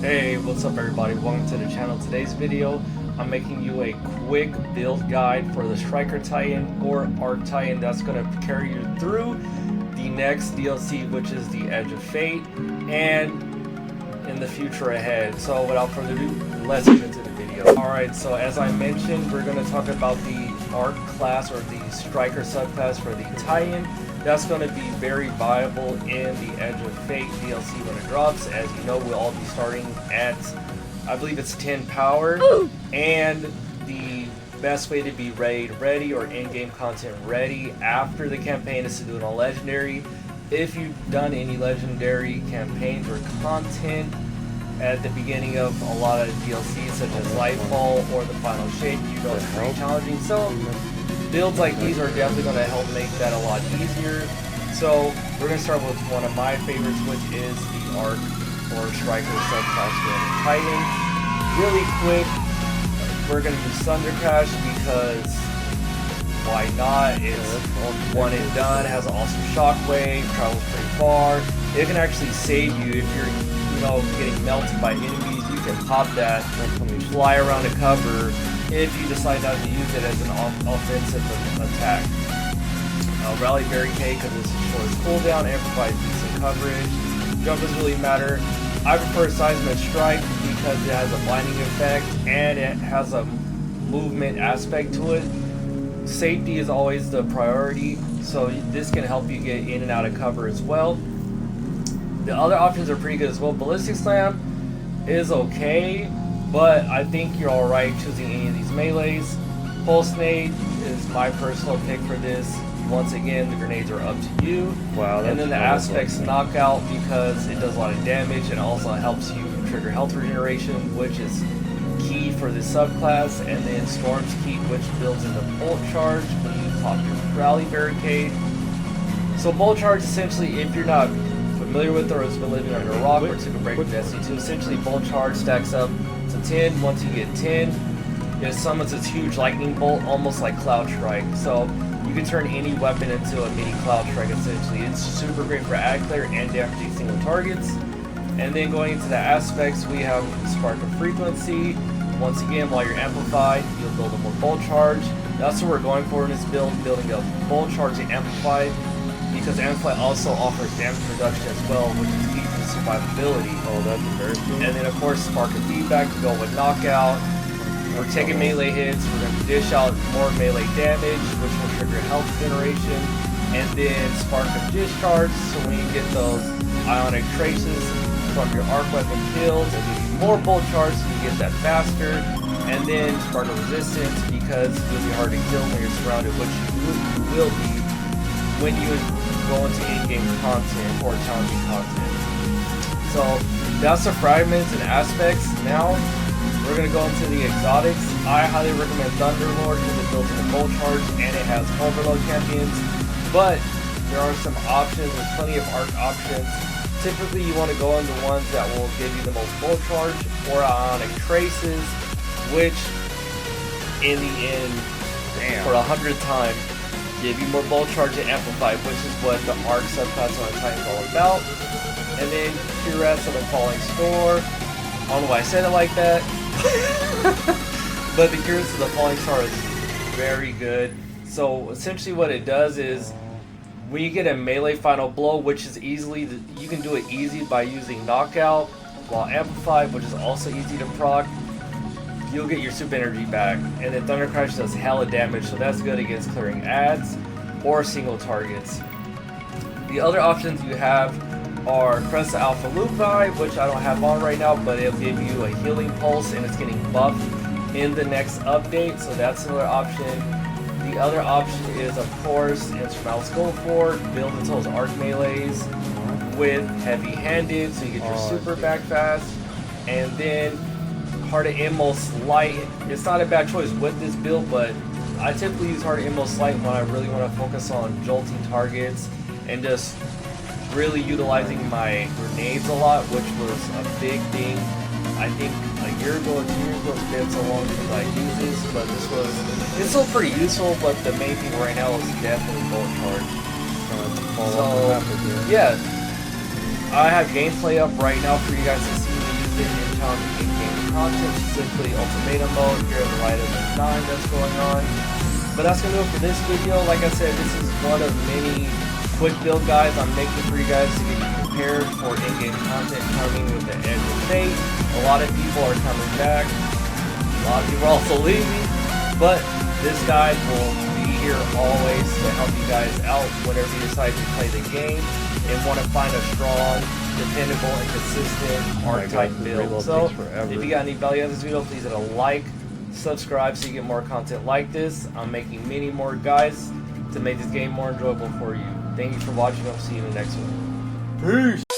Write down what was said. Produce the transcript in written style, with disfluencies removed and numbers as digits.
Hey, what's up everybody? Welcome to the channel. Today's video, I'm making you a quick build guide for the Striker Titan or Arc Titan that's going to carry you through the next DLC, which is the Edge of Fate, and in the future ahead. So without further ado, let's get into the video. Alright, so as I mentioned, we're going to talk about the Arc class or the Striker subclass for the Titan. That's going to be very viable in the Edge of Fate DLC when it drops. As you know, we'll all be starting at, I believe it's 10 power. And the best way to be raid ready or in-game content ready after the campaign is to do it on Legendary. If you've done any Legendary campaigns or content at the beginning of a lot of DLCs such as Lightfall or the Final Shape, you know it's pretty challenging. So builds like these are definitely going to help make that a lot easier. So we're going to start with one of my favorites, which is the Arc or Striker subclass for the Titan. Really quick, we're going to do Thunder Crash because why not? It's one and done, has an awesome shockwave, travels pretty far. It can actually save you if you're, getting melted by enemies. You can pop that, fly around the cover if you decide not to use it as an offensive attack. Rally Barricade because it's a short cooldown and provides decent coverage. Jump doesn't really matter. I prefer Seismic Strike because it has a blinding effect and it has a movement aspect to it. Safety is always the priority, so this can help you get in and out of cover as well. The other options are pretty good as well. Ballistic Slam is okay, but I think you're alright choosing any of these melees. Pulse Nade is my personal pick for this. Once again, the grenades are up to you. Wow, and then the Aspect's Knockout because it does a lot of damage and also helps you trigger health regeneration, which is key for this subclass. And then Storm's Keep, which builds into Bolt Charge when you pop your Rally Barricade. So Bolt Charge, essentially, if you're not familiar with it or has been living under a rock or took a break from Destiny 2, essentially Bolt Charge stacks up to 10. Once you get 10, it summons its huge lightning bolt, almost like Cloud Strike. So you can turn any weapon into a mini Cloud Strike, essentially. It's super great for ad clear and damaging single targets. And then going into the aspects, we have Spark of Frequency. Once again, while you're amplified, you'll build up more Bolt Charge. That's what we're going for in this build, building up Bolt Charge and Amplified, because Amplify also offers damage reduction as well, which is key to survivability. Oh, that's very cool. And then of course Spark of Feedback to go with Knockout. We're taking melee hits, we're going to dish out more melee damage, which will trigger health generation. And then Spark of Discharge, so when you get those ionic traces from your arc weapon kills, it'll give you more Bolt Charge so you get that faster. And then Spark of Resistance, because you'll be hard to kill when you're surrounded, which you will be when you go into in-game content or challenging content. So that's the fragments and aspects. Now we're going to go into the exotics. I highly recommend Thunderlord because it builds in a Bolt Charge and it has Overload champions. But there are some options, there's plenty of arc options. Typically you want to go into ones that will give you the most Bolt Charge or Ionic Traces, which in the end, for 100th time, give you more Bolt Charge and Amplify, which is what the Arc subclass on the Titan is all about. And then Cuirass of the Falling Star. I don't know why I said it like that. But the Cuirass of the Falling Star is very good. So essentially what it does is when you get a melee final blow, which is easily, you can do it easy by using Knockout, while Amplified, which is also easy to proc, you'll get your super energy back. And then Thunder Crash does hella damage, so that's good against clearing ads or single targets. The other options you have are Cresta Alpha Lupi, which I don't have on right now, but it'll give you a healing pulse and it's getting buffed in the next update, so that's another option. The other option is, of course, Instrumental Skullfort, build into those arc melees with Heavy Handed, so you get your super back fast. And then Heart of Inmost Light. It's not a bad choice with this build, but I typically use Heart of Inmost Light when I really want to focus on jolting targets and just really utilizing my grenades a lot, which was a big thing. I think a year ago or 2 years ago, it's been so long since I used this, but it's still pretty useful, but the main thing right now is definitely Bolt Charge. So, yeah, I have gameplay up right now for you guys to see me use it in found in-game content, specifically ultimatum mode here on the right of the 9 that's going on. But that's going to do it for this video. Like I said, this is one of many quick build guides I'm making for you guys to get you prepared for in-game content coming with the Edge of Fate. A lot of people are coming back. A lot of people are also leaving. But this guide will be here always to help you guys out whenever you decide to play the game and want to find a strong, dependable, and consistent archetype build. So, if you got any value out of this video, please hit a like, subscribe so you get more content like this. I'm making many more guides to make this game more enjoyable for you. Thank you for watching. I'll see you in the next one. Peace!